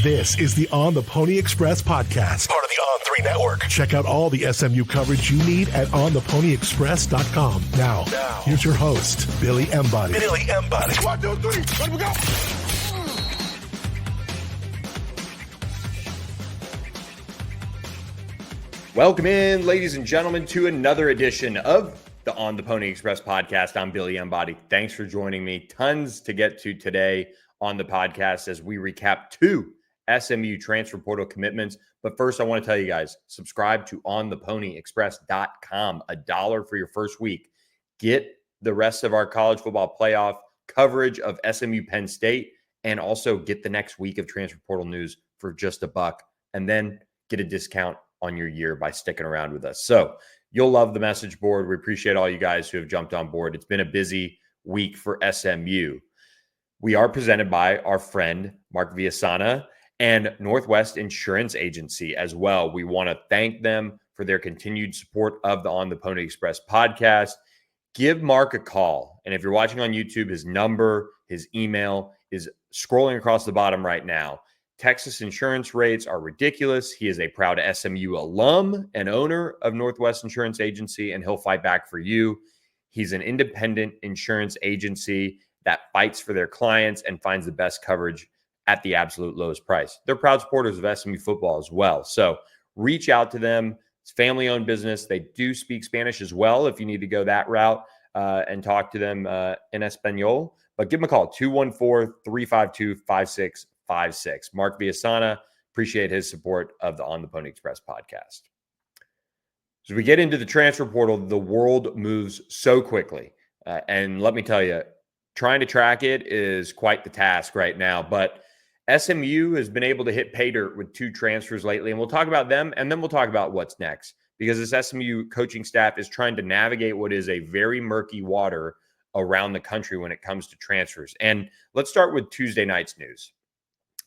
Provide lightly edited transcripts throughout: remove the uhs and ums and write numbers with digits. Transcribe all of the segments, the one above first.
This is the On the Pony Express podcast, part of the On3 network. Check out all the SMU coverage you need at onthePonyExpress.com. Now, here's your host, Billy Embody. Billy Embody. 1, 2, 3, let me go. Welcome in, ladies and gentlemen, to another edition of the On the Pony Express podcast. I'm Billy Embody. Thanks for joining me. Tons to get to today on the podcast as we recap 2 SMU transfer portal commitments. But first, I want to tell you guys, subscribe to onthePonyExpress.com. $1 for your first week. Get the rest of our college football playoff coverage of SMU Penn State, and also get the next week of transfer portal news for just $1, and then get a discount on your year by sticking around with us. So you'll love the message board. We appreciate all you guys who have jumped on board. It's been a busy week for SMU. We are presented by our friend Mark Villasana and Northwest Insurance Agency as well. We want to thank them for their continued support of the On the Pony Express podcast. Give Mark a call. And if you're watching on YouTube, his number, his email is scrolling across the bottom right now. Texas insurance rates are ridiculous. He is a proud SMU alum and owner of Northwest Insurance Agency, and he'll fight back for you. He's an independent insurance agency that fights for their clients and finds the best coverage at the absolute lowest price. They're proud supporters of SMU football as well. So reach out to them. It's family-owned business. They do speak Spanish as well if you need to go that route and talk to them in Espanol. But give them a call, 214-352-5656. Mark Villasana, appreciate his support of the On the Pony Express podcast. As we get into the transfer portal, the world moves so quickly. And let me tell you, trying to track it is quite the task right now. But SMU has been able to hit pay dirt with 2 transfers lately, and we'll talk about them, and then we'll talk about what's next, because this SMU coaching staff is trying to navigate what is a very murky water around the country when it comes to transfers. And let's start with Tuesday night's news.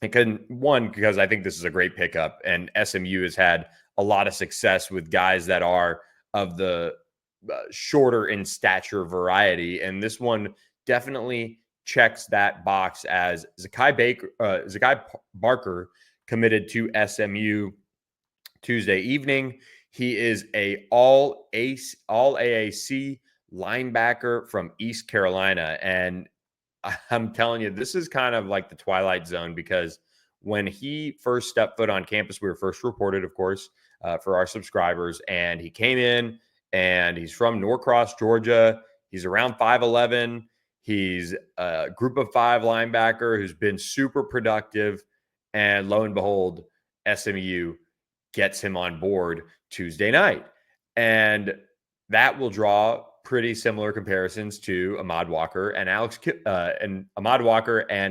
Because I think this is a great pickup, and SMU has had a lot of success with guys that are of the shorter in stature variety, and this one definitely checks that box as Zakai Barker committed to SMU Tuesday evening. He is a all AAC linebacker from East Carolina. And I'm telling you, this is kind of like the Twilight Zone, because when he first stepped foot on campus, we were first reported, of course, for our subscribers. And he came in, and he's from Norcross, Georgia. He's around 5'11". He's a group of 5 linebacker who's been super productive. And lo and behold, SMU gets him on board Tuesday night. And that will draw pretty similar comparisons to Ahmad Walker and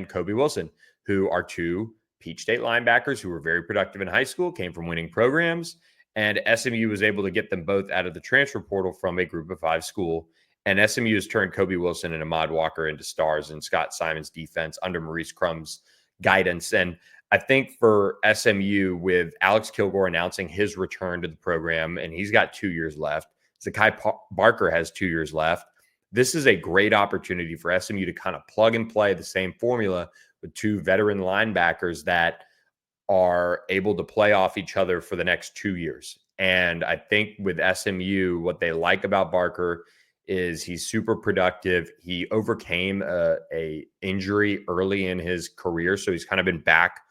Kobe Wilson, who are 2 Peach State linebackers who were very productive in high school, came from winning programs. And SMU was able to get them both out of the transfer portal from a group of 5 school. And SMU has turned Kobe Wilson and Ahmad Walker into stars in Scott Simon's defense under Maurice Crumb's guidance. And I think for SMU, with Alex Kilgore announcing his return to the program, and he's got 2 years left, Zakai Barker has 2 years left, this is a great opportunity for SMU to kind of plug and play the same formula with 2 veteran linebackers that are able to play off each other for the next 2 years. And I think with SMU, what they like about Barker is he's super productive. He overcame a injury early in his career, so he's kind of been back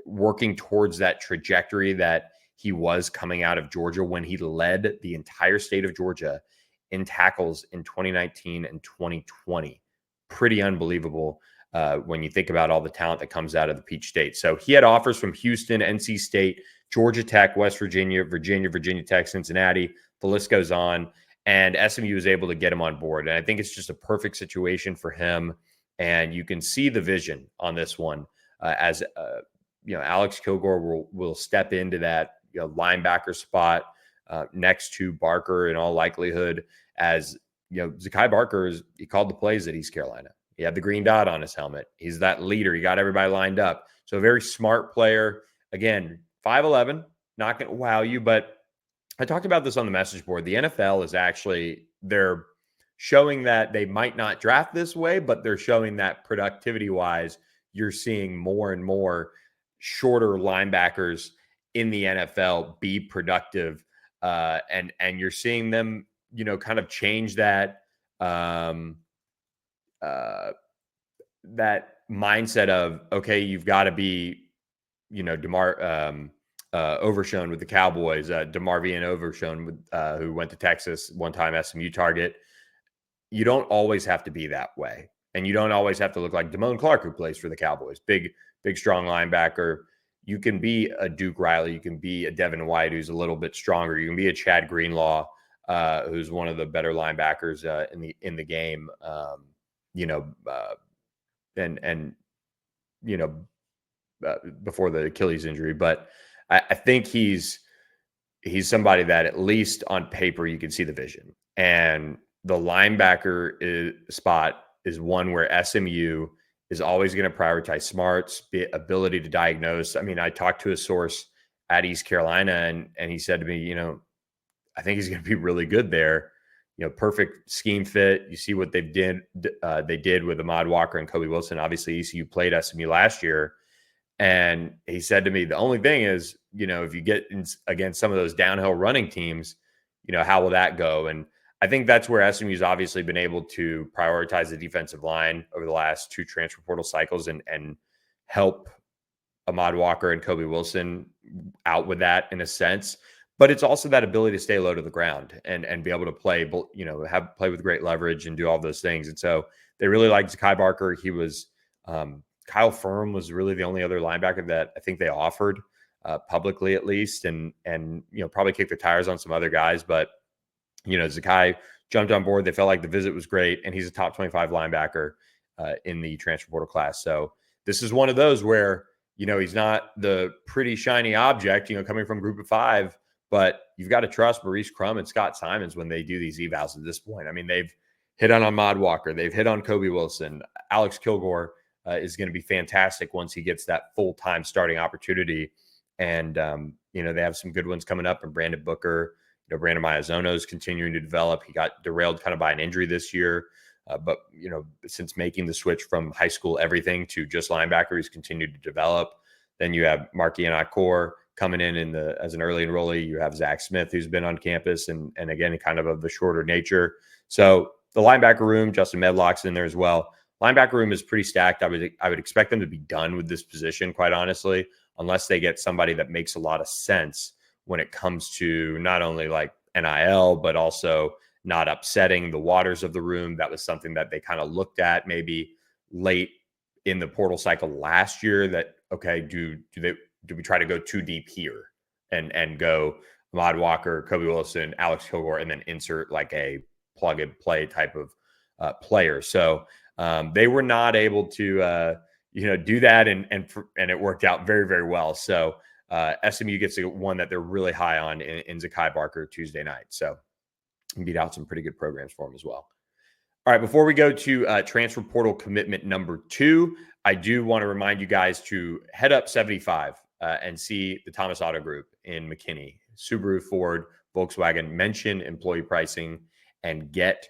working towards that trajectory that he was coming out of Georgia when he led the entire state of Georgia in tackles in 2019 and 2020. Pretty unbelievable when you think about all the talent that comes out of the Peach State. So he had offers from Houston, NC State, Georgia Tech, West Virginia, Virginia Tech, Cincinnati. The list goes on. And SMU was able to get him on board. And I think it's just a perfect situation for him. And you can see the vision on this one as Alex Kilgore will step into that linebacker spot next to Barker in all likelihood. As Zakai Barker he called the plays at East Carolina. He had the green dot on his helmet. He's that leader. He got everybody lined up. So a very smart player. Again, 5'11", not going to wow you, but I talked about this on the message board. The NFL is they're showing that they might not draft this way, but they're showing that productivity-wise, you're seeing more and more shorter linebackers in the NFL be productive. And you're seeing them, kind of change that, that mindset of, okay, you've got to be, Overshown with the Cowboys, DeMarvion Overshown with, who went to Texas, one-time SMU target. You don't always have to be that way. And you don't always have to look like Damone Clark, who plays for the Cowboys. Big, strong linebacker. You can be a Duke Riley. You can be a Devin White, who's a little bit stronger. You can be a Chad Greenlaw, who's one of the better linebackers in the game. Before the Achilles injury. But I think he's somebody that, at least on paper, you can see the vision. And the linebacker spot is one where SMU is always going to prioritize smarts, ability to diagnose. I mean, I talked to a source at East Carolina, and he said to me, I think he's going to be really good there. Perfect scheme fit. You see what they did with Ahmad Walker and Kobe Wilson. Obviously, ECU played SMU last year. And he said to me, the only thing is, if you get against some of those downhill running teams, how will that go? And I think that's where SMU's obviously been able to prioritize the defensive line over the last 2 transfer portal cycles and help Ahmad Walker and Kobe Wilson out with that, in a sense. But it's also that ability to stay low to the ground and be able to play, play with great leverage and do all those things. And so they really liked Zakai Barker. He was, Kyle Firm was really the only other linebacker that I think they offered, publicly at least, and probably kicked the tires on some other guys. But Zakai jumped on board. They felt like the visit was great, and he's a top 25 linebacker in the transfer portal class. So this is one of those where he's not the pretty shiny object, coming from Group of 5, but you've got to trust Maurice Crum and Scott Simons when they do these evals at this point. I mean, they've hit on Ahmad Walker, they've hit on Kobe Wilson. Alex Kilgore is going to be fantastic once he gets that full-time starting opportunity. And, they have some good ones coming up. And Brandon Booker, Brandon Maiazono is continuing to develop. He got derailed kind of by an injury this year. But, since making the switch from high school everything to just linebacker, he's continued to develop. Then you have Markian Akor coming in as an early enrollee. You have Zach Smith, who's been on campus and again, kind of the shorter nature. So the linebacker room, Justin Medlock's in there as well. Linebacker room is pretty stacked. I would expect them to be done with this position, quite honestly, unless they get somebody that makes a lot of sense when it comes to not only like NIL, but also not upsetting the waters of the room. That was something that they kind of looked at maybe late in the portal cycle last year, that, okay, do we try to go too deep here and go Ahmad Walker, Kobe Wilson, Alex Kilgore, and then insert like a plug and play type of player. So they were not able to, do that, and it worked out very, very well. So SMU gets one that they're really high on in Zakai Barker Tuesday night. So beat out some pretty good programs for him as well. All right, before we go to transfer portal commitment number 2, I do want to remind you guys to head up 75 and see the Thomas Auto Group in McKinney. Subaru, Ford, Volkswagen, mention employee pricing and get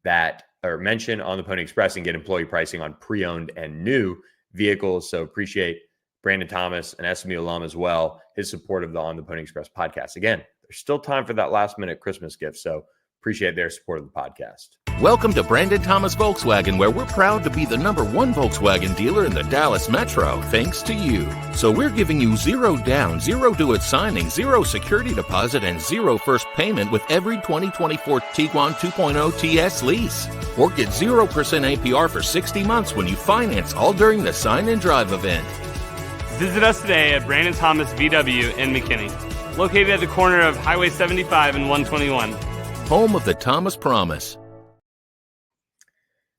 that, or mention on the Pony Express and get employee pricing on pre-owned and new vehicles. So appreciate Brandon Thomas, an SMU alum as well, his support of the On the Pony Express podcast. Again, there's still time for that last minute Christmas gift. So appreciate their support of the podcast. Welcome to Brandon Thomas Volkswagen, where we're proud to be the #1 Volkswagen dealer in the Dallas Metro, thanks to you. So we're giving you 0 down, 0 due at signing, 0 security deposit, and 0 first payment with every 2024 Tiguan 2.0 TS lease. Or get 0% APR for 60 months when you finance, all during the sign and drive event. Visit us today at Brandon Thomas VW in McKinney, located at the corner of Highway 75 and 121. Home of the Thomas Promise.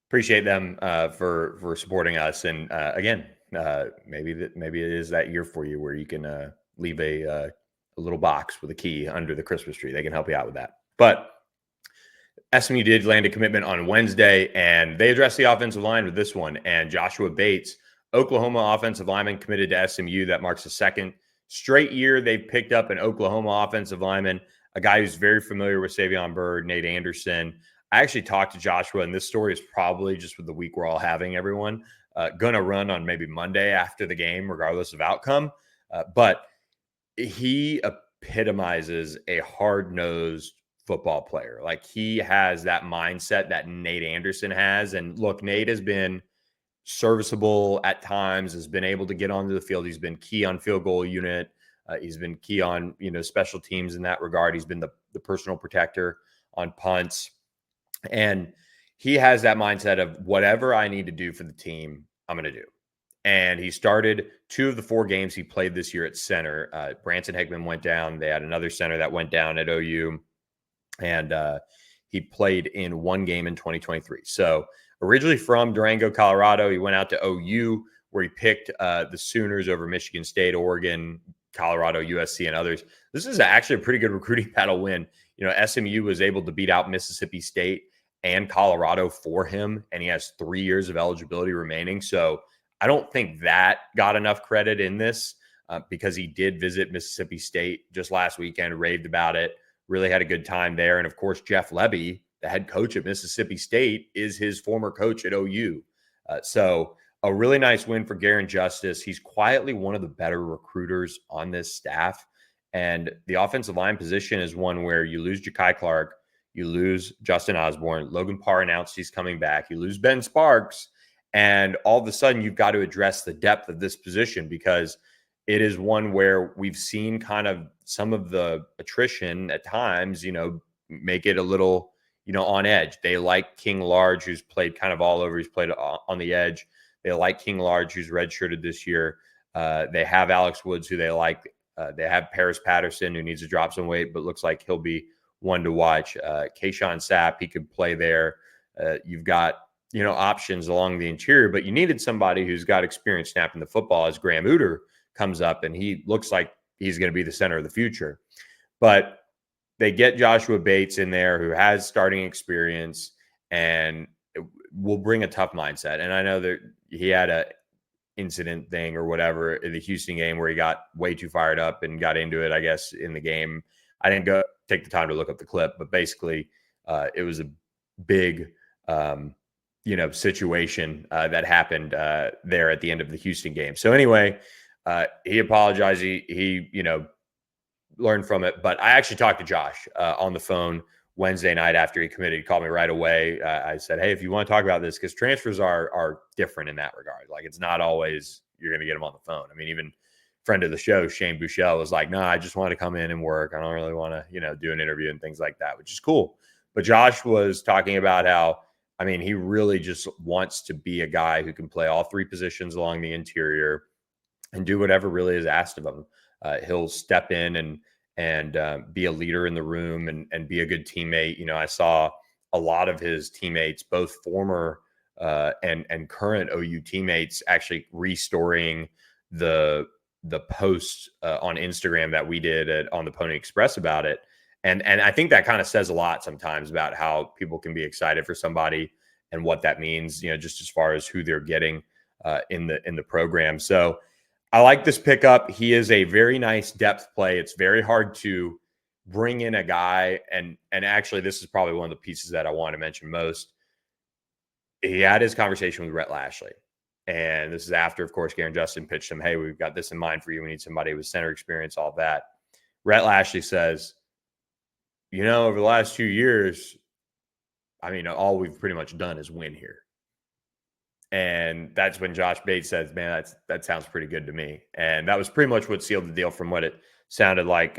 Appreciate them for supporting us. And again, maybe it is that year for you where you can leave a little box with a key under the Christmas tree. They can help you out with that. But SMU did land a commitment on Wednesday, and they addressed the offensive line with this one. And Joshua Bates, Oklahoma offensive lineman, committed to SMU. That marks the second straight year they've picked up an Oklahoma offensive lineman, a guy who's very familiar with Savion Byrd, Nate Anderson. I actually talked to Joshua, and this story is probably just with the week we're all having, everyone. going to run on maybe Monday after the game, regardless of outcome. But he epitomizes a hard-nosed football player. Like, he has that mindset that Nate Anderson has. And look, Nate has been serviceable at times, has been able to get onto the field. He's been key on field goal unit. He's been key on, special teams in that regard. He's been the personal protector on punts. And he has that mindset of whatever I need to do for the team, I'm going to do. And he started 2 of the 4 games he played this year at center. Branson Hickman went down. They had another center that went down at OU. And he played in 1 game in 2023. So originally from Durango, Colorado, he went out to OU, where he picked the Sooners over Michigan State, Oregon, Colorado, USC, and others. This is actually a pretty good recruiting battle win. SMU was able to beat out Mississippi State and Colorado for him, and he has 3 years of eligibility remaining. So I don't think that got enough credit in this because he did visit Mississippi State just last weekend, raved about it, really had a good time there. And of course, Jeff Lebby, the head coach at Mississippi State, is his former coach at OU. So a really nice win for Garen Justice. He's quietly one of the better recruiters on this staff. And the offensive line position is one where you lose Zakai Clark, you lose Justin Osborne, Logan Parr announced he's coming back, you lose Ben Sparks, and all of a sudden you've got to address the depth of this position, because it is one where we've seen kind of some of the attrition at times, make it a little, on edge. They like King Large, who's played kind of all over. He's played on the edge. They like King Large, who's redshirted this year. They have Alex Woods, who they like. They have Paris Patterson, who needs to drop some weight, but looks like he'll be one to watch. Kayshawn Sapp, he could play there. You've got, options along the interior, but you needed somebody who's got experience snapping the football, as Graham Uter comes up, and he looks like he's going to be the center of the future. But they get Joshua Bates in there, who has starting experience and will bring a tough mindset. And I know that he had a incident thing or whatever in the Houston game where he got way too fired up and got into it, I guess, in the game. I didn't go take the time to look up the clip, but basically it was a big, situation that happened there at the end of the Houston game. So anyway, he apologized. He learned from it. But I actually talked to Josh on the phone Wednesday night after he committed. He called me right away. I said, hey, if you want to talk about this, because transfers are different in that regard. Like, it's not always you're going to get them on the phone. I mean, even friend of the show, Shane Buechele, was like, no, I just want to come in and work. I don't really want to, do an interview and things like that, which is cool. But Josh was talking about how, he really just wants to be a guy who can play all 3 positions along the interior and do whatever really is asked of him. He'll step in and be a leader in the room and be a good teammate. I saw a lot of his teammates, both former and current OU teammates, actually restoring the posts on Instagram that we did on the Pony Express about it. And I think that kind of says a lot sometimes about how people can be excited for somebody and what that means, just as far as who they're getting in the program. So I like this pickup. He is a very nice depth play. It's very hard to bring in a guy. And actually, this is probably one of the pieces that I want to mention most. He had his conversation with Rhett Lashley. And this is after, of course, Garen Justin pitched him, hey, we've got this in mind for you. We need somebody with center experience, all that. Rhett Lashley says, over the last 2 years, all we've pretty much done is win here. And that's when Josh Bates says, man, that sounds pretty good to me. And that was pretty much what sealed the deal from what it sounded like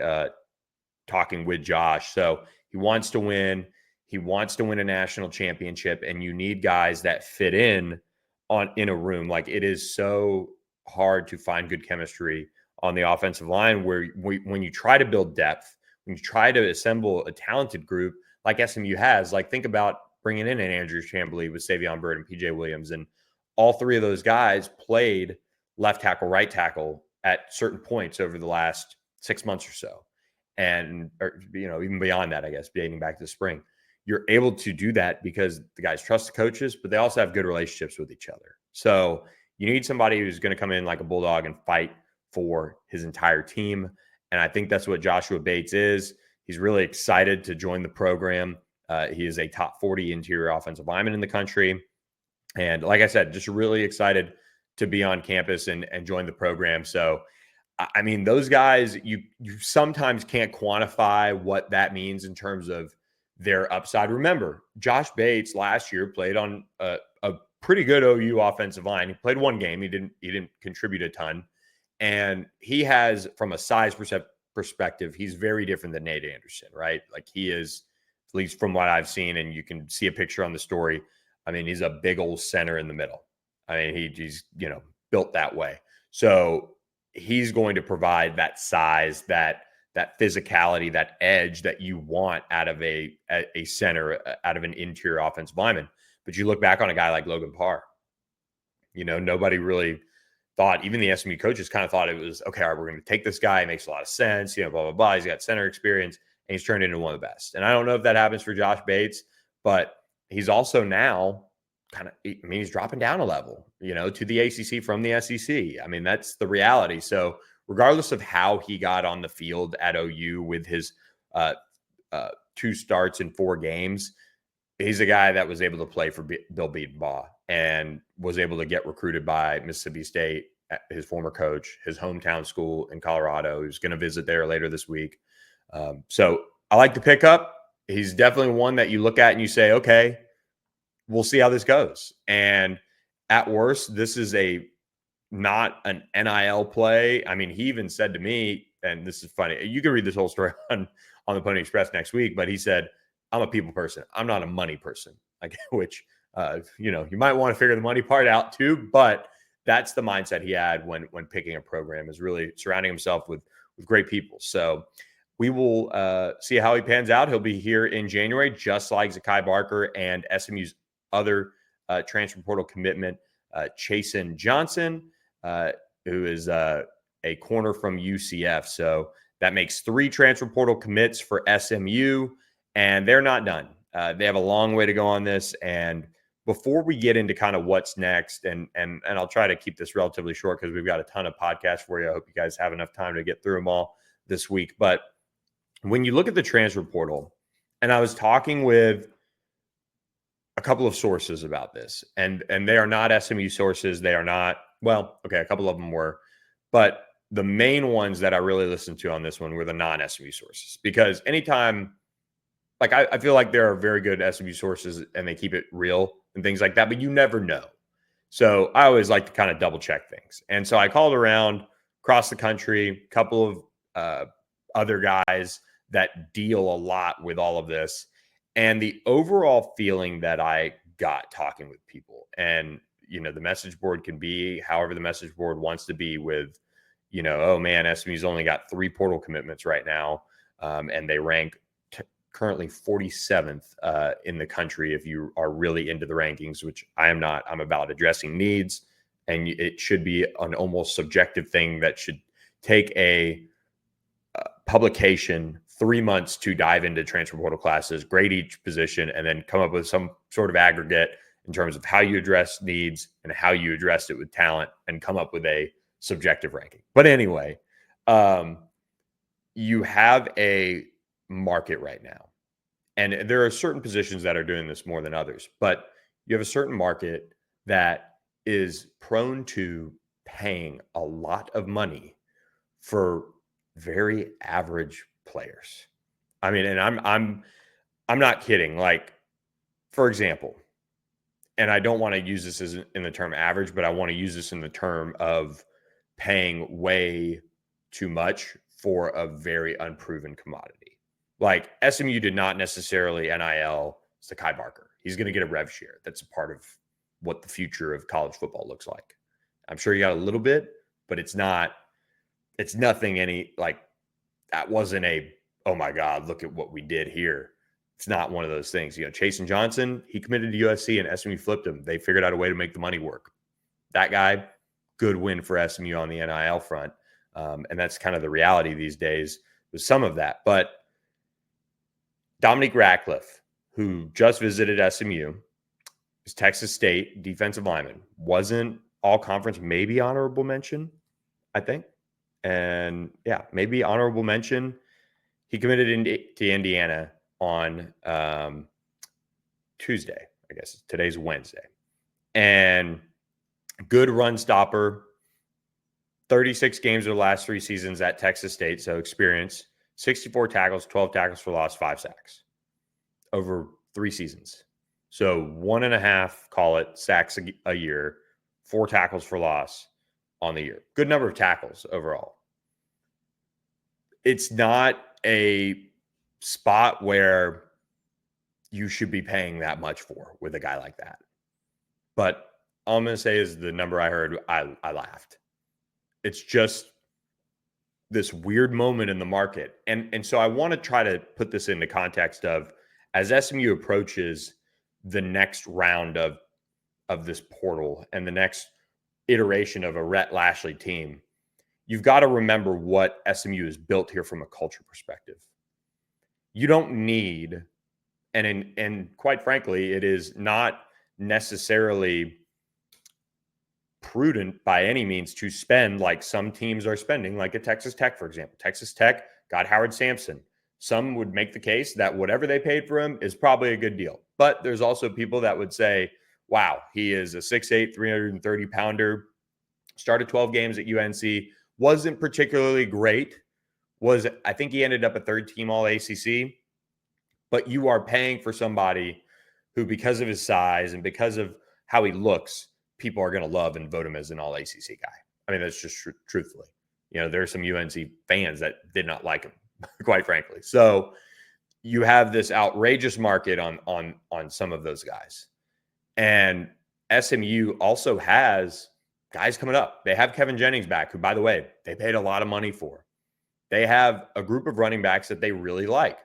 talking with Josh. So he wants to win. He wants to win a national championship, and you need guys that fit in a room. Like, it is so hard to find good chemistry on the offensive line where when you try to build depth, when you try to assemble a talented group like SMU has, like, think about bringing in an Andrew Chamblee with Savion Byrd and PJ Williams. And all 3 of those guys played left tackle, right tackle at certain points over the last 6 months or so. And, even beyond that, I guess, dating back to the spring. You're able to do that because the guys trust the coaches, but they also have good relationships with each other. So you need somebody who's going to come in like a bulldog and fight for his entire team. And I think that's what Joshua Bates is. He's really excited to join the program. He is a top 40 interior offensive lineman in the country. And like I said, just really excited to be on campus and join the program. So, I mean, those guys, you sometimes can't quantify what that means in terms of their upside. Remember, Josh Bates last year played on a pretty good OU offensive line. He played one game. He didn't contribute a ton. And he has, from a size perspective, he's very different than Nate Anderson, right? Like he is, at least from what I've seen, and you can see a picture on the story. I mean, he's a big old center in the middle. I mean, he's built that way. So he's going to provide that size, that physicality, that edge that you want out of a center, out of an interior offensive lineman. But you look back on a guy like Logan Parr, nobody really thought, even the SMU coaches kind of thought it was, okay, all right, we're going to take this guy. It makes a lot of sense, blah, blah, blah. He's got center experience and he's turned into one of the best. And I don't know if that happens for Josh Bates, but he's also now he's dropping down a level, to the ACC from the SEC. I mean, that's the reality. So regardless of how he got on the field at OU with his 2 starts in 4 games, he's a guy that was able to play for Bill Bedenbaugh and was able to get recruited by Mississippi State, his former coach, his hometown school in Colorado. He's going to visit there later this week. So I like the pickup. He's definitely one that you look at and you say, okay, we'll see how this goes. And at worst, this is not an NIL play. I mean, he even said to me, and this is funny, you can read this whole story on the Pony Express next week, but he said, I'm a people person. I'm not a money person, which, you might want to figure the money part out too, but that's the mindset he had when picking a program, is really surrounding himself with great people. So we will see how he pans out. He'll be here in January, just like Zakai Barker and SMU's other transfer portal commitment, Chasen Johnson, who is a corner from UCF. So that makes 3 transfer portal commits for SMU, and they're not done. They have a long way to go on this. And before we get into kind of what's next, and I'll try to keep this relatively short because we've got a ton of podcasts for you. I hope you guys have enough time to get through them all this week. But when you look at the transfer portal, and I was talking with a couple of sources about this, and they are not SMU sources. They are not, well, okay, a couple of them were, but the main ones that I really listened to on this one were the non-SMU sources, because anytime, like I feel like there are very good SMU sources and they keep it real and things like that, but you never know. So I always like to kind of double check things. And so I called around across the country, a couple of other guys that deal a lot with all of this. And the overall feeling that I got talking with people, and, the message board can be however the message board wants to be with, oh man, SMU's only got 3 portal commitments right now. And they rank currently 47th in the country if you are really into the rankings, which I am not. I'm about addressing needs, and it should be an almost subjective thing that should take a publication 3 months to dive into transfer portal classes, grade each position, and then come up with some sort of aggregate in terms of how you address needs and how you addressed it with talent, and come up with a subjective ranking. But anyway, you have a market right now, and there are certain positions that are doing this more than others, but you have a certain market that is prone to paying a lot of money for very average players. I mean, and I'm not kidding. Like, for example, and I don't want to use this as in the term average, but I want to use this in the term of paying way too much for a very unproven commodity. Like, SMU did not necessarily NIL Zakai Barker. He's going to get a rev share. That's a part of what the future of college football looks like. I'm sure you got a little bit, but it's nothing that wasn't oh my God, look at what we did here. It's not one of those things. Chasen Johnson, he committed to USC and SMU flipped him. They figured out a way to make the money work. That guy, good win for SMU on the NIL front. And that's kind of the reality these days with some of that. But Dominique Ratcliffe, who just visited SMU, is Texas State defensive lineman, wasn't all conference, maybe honorable mention, I think. And yeah, maybe honorable mention. He committed to Indiana on Tuesday. I guess today's Wednesday. and good run stopper. 36 games of the last 3 seasons at Texas State, so experience. 64 tackles, 12 tackles for loss, 5 sacks over 3 seasons. So 1.5, call it, sacks a year, 4 tackles for loss on the year. Good number of tackles overall. It's not a spot where you should be paying that much for with a guy like that. But all I'm going to say is the number I heard, I laughed. It's just this weird moment in the market. And so I want to try to put this into context of, as SMU approaches the next round of this portal and the next iteration of a Rhett Lashley team, you've got to remember what SMU has built here from a culture perspective. You don't need, and quite frankly, it is not necessarily prudent by any means to spend like some teams are spending, like at Texas Tech, for example. Texas Tech got Howard Sampson. Some would make the case that whatever they paid for him is probably a good deal. But there's also people that would say, wow, he is a 6'8", 330-pounder, started 12 games at UNC, wasn't particularly great. I think he ended up a 3rd-team All-ACC. But you are paying for somebody who, because of his size and because of how he looks, people are going to love and vote him as an All-ACC guy. I mean, that's just truthfully. You know, there are some UNC fans that did not like him, quite frankly. So you have this outrageous market on some of those guys. And SMU also has guys coming up. They have Kevin Jennings back, who, by the way, they paid a lot of money for. They have a group of running backs that they really like.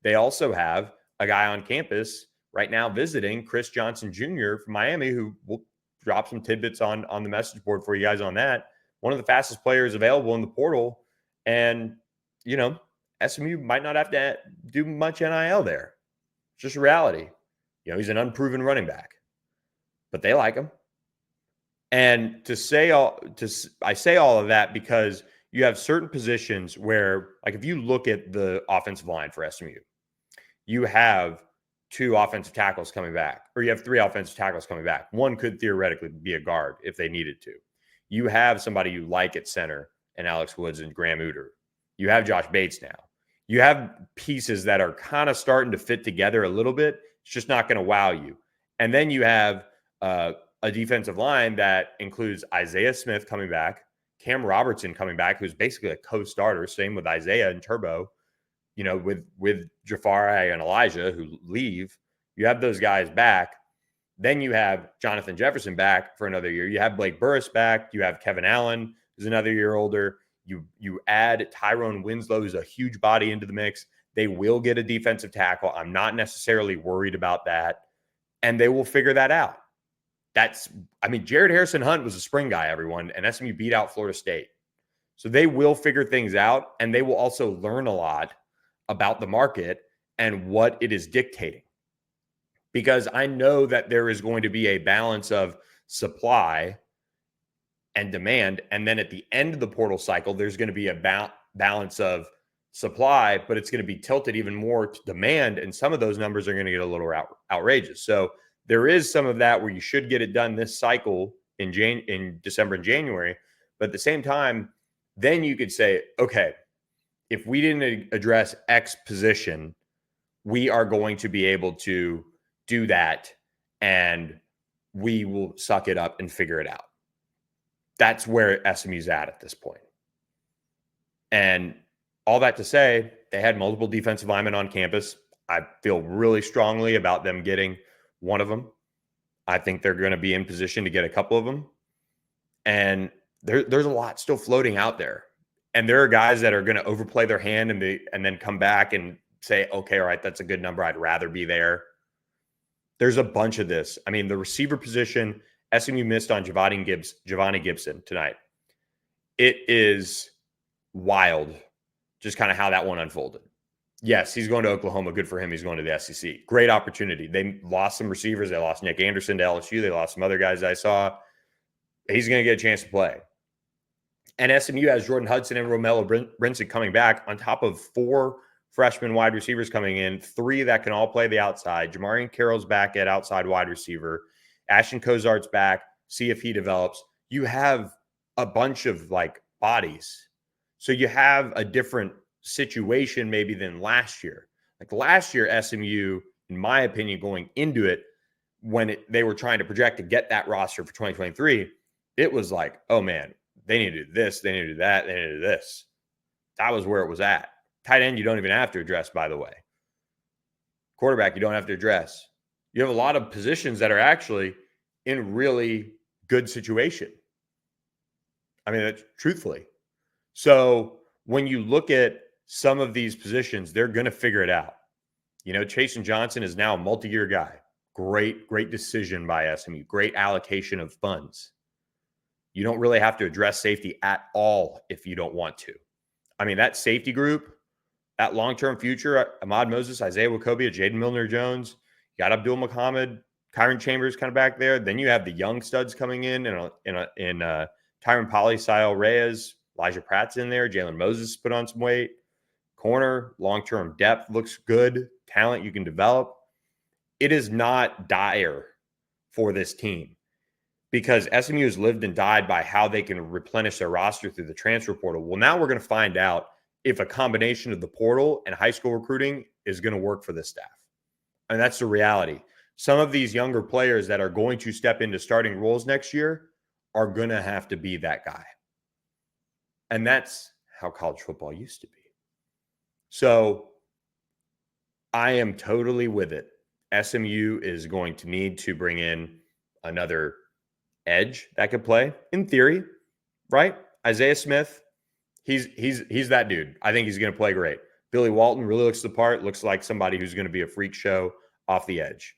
They also have a guy on campus right now visiting, Chris Johnson Jr. from Miami, who will drop some tidbits on the message board for you guys on that. One of the fastest players available in the portal. And, you know, SMU might not have to do much NIL there. It's just a reality. You know, he's an unproven running back, but they like him. And I say all of that because you have certain positions where, like, if you look at the offensive line for SMU, you have 2 offensive tackles coming back, or you have 3 offensive tackles coming back. One could theoretically be a guard if they needed to. You have somebody you like at center and Alex Woods and Graham Uter. You have Josh Bates now. You have pieces that are kind of starting to fit together a little bit. It's just not going to wow you. And then you have a defensive line that includes Isaiah Smith coming back, Cam Robertson coming back, who's basically a co-starter. Same with Isaiah and Turbo. You know, with Jafari and Elijah, who leave, you have those guys back. Then you have Jonathan Jefferson back for another year. You have Blake Burris back. You have Kevin Allen, who's another year older. You add Tyrone Winslow, who's a huge body, into the mix. They will get a defensive tackle. I'm not necessarily worried about that. And they will figure that out. Jared Harrison Hunt was a spring guy, everyone, and SMU beat out Florida State. So they will figure things out, and they will also learn a lot about the market and what it is dictating. Because I know that there is going to be a balance of supply and demand. And then at the end of the portal cycle, there's going to be a balance of supply, but it's going to be tilted even more to demand. And some of those numbers are going to get a little outrageous. So there is some of that where you should get it done this cycle in December and January. But at the same time, then you could say, okay, if we didn't address X position, we are going to be able to do that, and we will suck it up and figure it out. That's where SMU's at this point. And all that to say, they had multiple defensive linemen on campus. I feel really strongly about them getting one of them. I think they're going to be in position to get a couple of them. And there's a lot still floating out there. And there are guys that are going to overplay their hand and then come back and say, okay, all right, that's a good number. I'd rather be there. There's a bunch of this. I mean, the receiver position, SMU missed on Giovanni Gibson tonight. It is wild just kind of how that one unfolded. Yes, he's going to Oklahoma. Good for him. He's going to the SEC. Great opportunity. They lost some receivers. They lost Nick Anderson to LSU. They lost some other guys I saw. He's going to get a chance to play. And SMU has Jordan Hudson and Romello Brinson coming back on top of 4 freshman wide receivers coming in, 3 that can all play the outside. Jamarian Carroll's back at outside wide receiver. Ashton Cozart's back. See if he develops. You have a bunch of like bodies. So you have a different situation maybe than last year. Like last year, SMU, in my opinion, going into it, when they were trying to project to get that roster for 2023, it was like, oh man, they need to do this, they need to do that, they need to do this. That was where it was at. Tight end, you don't even have to address, by the way. Quarterback, you don't have to address. You have a lot of positions that are actually in really good situation. I mean, that's truthfully. So when you look at some of these positions, they're going to figure it out. You know, Chasen Johnson is now a multi-year guy. Great decision by SMU. Great allocation of funds. You don't really have to address safety at all if you don't want to. I mean, that safety group, that long-term future, Ahmad Moses, Isaiah Wacobia, Jaden Milner-Jones, you got Abdul Muhammad, Kyron Chambers kind of back there. Then you have the young studs coming in Tyron Polley, Sile Reyes, Elijah Pratt's in there. Jalen Moses put on some weight. Corner, long-term depth looks good. Talent you can develop. It is not dire for this team because SMU has lived and died by how they can replenish their roster through the transfer portal. Well, now we're going to find out if a combination of the portal and high school recruiting is going to work for this staff. And that's the reality. Some of these younger players that are going to step into starting roles next year are going to have to be that guy. And that's how college football used to be. So I am totally with it. SMU is going to need to bring in another edge that could play in theory, right? Isaiah Smith, he's that dude. I think he's going to play great. Billy Walton really looks the part, looks like somebody who's going to be a freak show off the edge.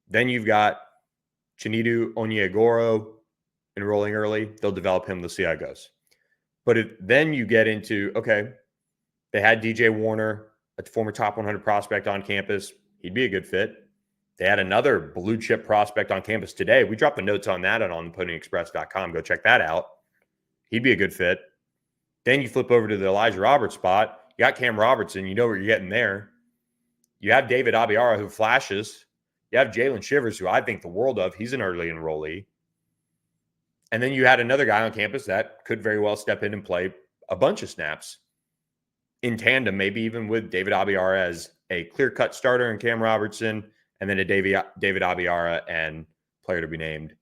Then you've got Chinedu Onyegoro enrolling early. They'll develop him. They'll see how it goes. But then you get into, okay, they had DJ Warner, a former top 100 prospect on campus. He'd be a good fit. They had another blue chip prospect on campus today. We dropped the notes on that on ponyexpress.com. Go check that out. He'd be a good fit. Then you flip over to the Elijah Roberts spot. You got Cam Robertson. You know what you're getting there. You have David Abiara, who flashes. You have Jalen Shivers, who I think the world of. He's an early enrollee. And then you had another guy on campus that could very well step in and play a bunch of snaps in tandem, maybe even with David Abiara as a clear-cut starter and Cam Robertson, and then a David Abiara and player to be named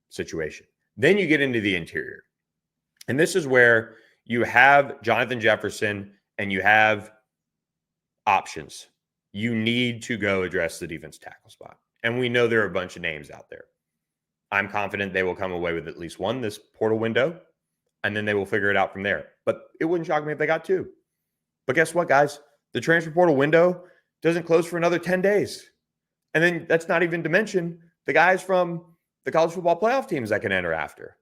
situation. Then you get into the interior. And this is where you have Jonathan Jefferson and you have options. You need to go address the defense tackle spot. And we know there are a bunch of names out there. I'm confident they will come away with at least one this portal window, and then they will figure it out from there. But it wouldn't shock me if they got two. But guess what, guys? The transfer portal window doesn't close for another 10 days. And then that's not even to mention the guys from the college football playoff teams that can enter after.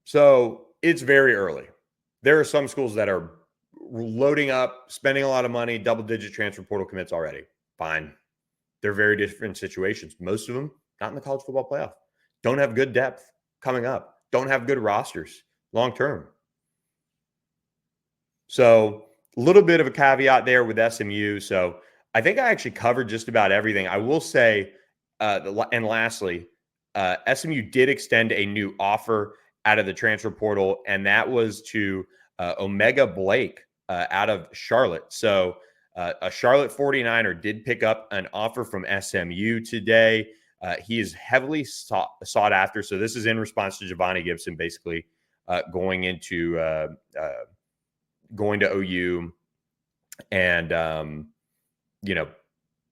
So it's very early. There are some schools that are loading up, spending a lot of money, double-digit transfer portal commits already. Fine. They're very different situations. Most of them not in the college football playoff. Don't have good depth coming up. Don't have good rosters long-term. So a little bit of a caveat there with SMU. So I think I actually covered just about everything. I will say, and lastly, SMU did extend a new offer out of the transfer portal, and that was to Omega Blake out of Charlotte. So a Charlotte 49er did pick up an offer from SMU today. He is heavily sought after. So this is in response to Giovanni Gibson, basically going to OU and,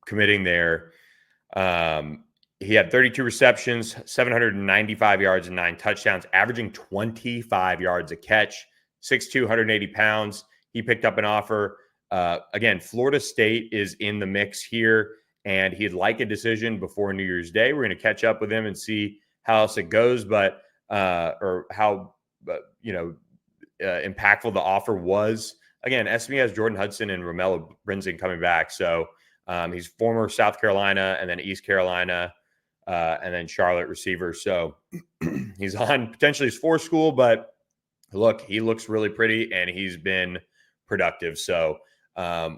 committing there. He had 32 receptions, 795 yards and 9 touchdowns, averaging 25 yards a catch, 6'2", 180 pounds. He picked up an offer. Again, Florida State is in the mix here, and he'd like a decision before New Year's Day. We're going to catch up with him and see how else it goes, or how impactful the offer was. Again, SMU has Jordan Hudson and Romello Brinzing coming back. So he's former South Carolina and then East Carolina and then Charlotte receiver. So he's on potentially his fourth school, but look, he looks really pretty and he's been productive. So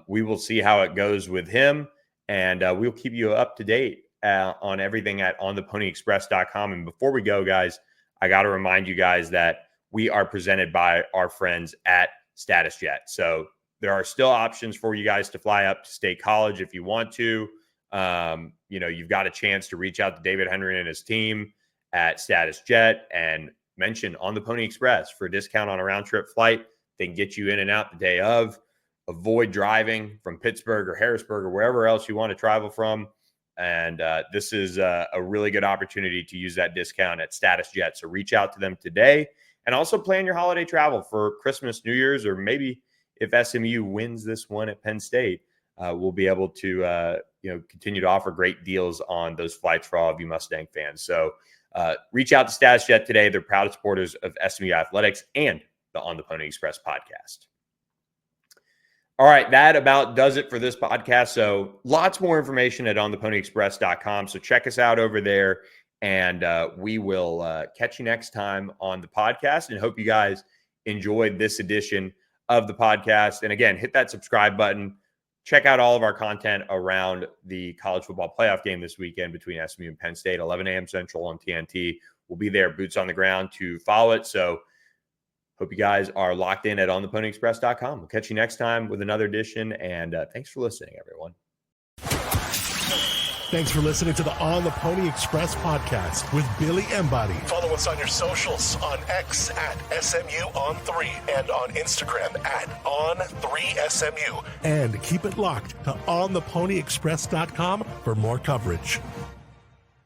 we will see how it goes with him, and we'll keep you up to date on everything at ontheponyexpress.com. And before we go, guys, I got to remind you guys that we are presented by our friends at Status Jet. So there are still options for you guys to fly up to State College if you want to. You've got a chance to reach out to David Henry and his team at Status Jet and mention On the Pony Express for a discount on a round trip flight. They can get you in and out the day of. Avoid driving from Pittsburgh or Harrisburg or wherever else you want to travel from. And this is a really good opportunity to use that discount at Status Jet. So reach out to them today and also plan your holiday travel for Christmas, New Year's, or maybe if SMU wins this one at Penn State, we'll be able to continue to offer great deals on those flights for all of you Mustang fans. So reach out to Status Jet today. They're proud supporters of SMU Athletics and the On the Pony Express podcast. All right, that about does it for this podcast. So lots more information at ontheponyexpress.com. So check us out over there, and we will catch you next time on the podcast, and hope you guys enjoyed this edition of the podcast. And again, hit that subscribe button. Check out all of our content around the college football playoff game this weekend between SMU and Penn State, 11 a.m. Central on TNT. We'll be there, boots on the ground, to follow it. So hope you guys are locked in at ontheponyexpress.com. We'll catch you next time with another edition, and thanks for listening, everyone. Thanks for listening to the On the Pony Express podcast with Billy Embody. Follow us on your socials on X at SMU3 and on Instagram at On3SMU. And keep it locked to ontheponyexpress.com for more coverage.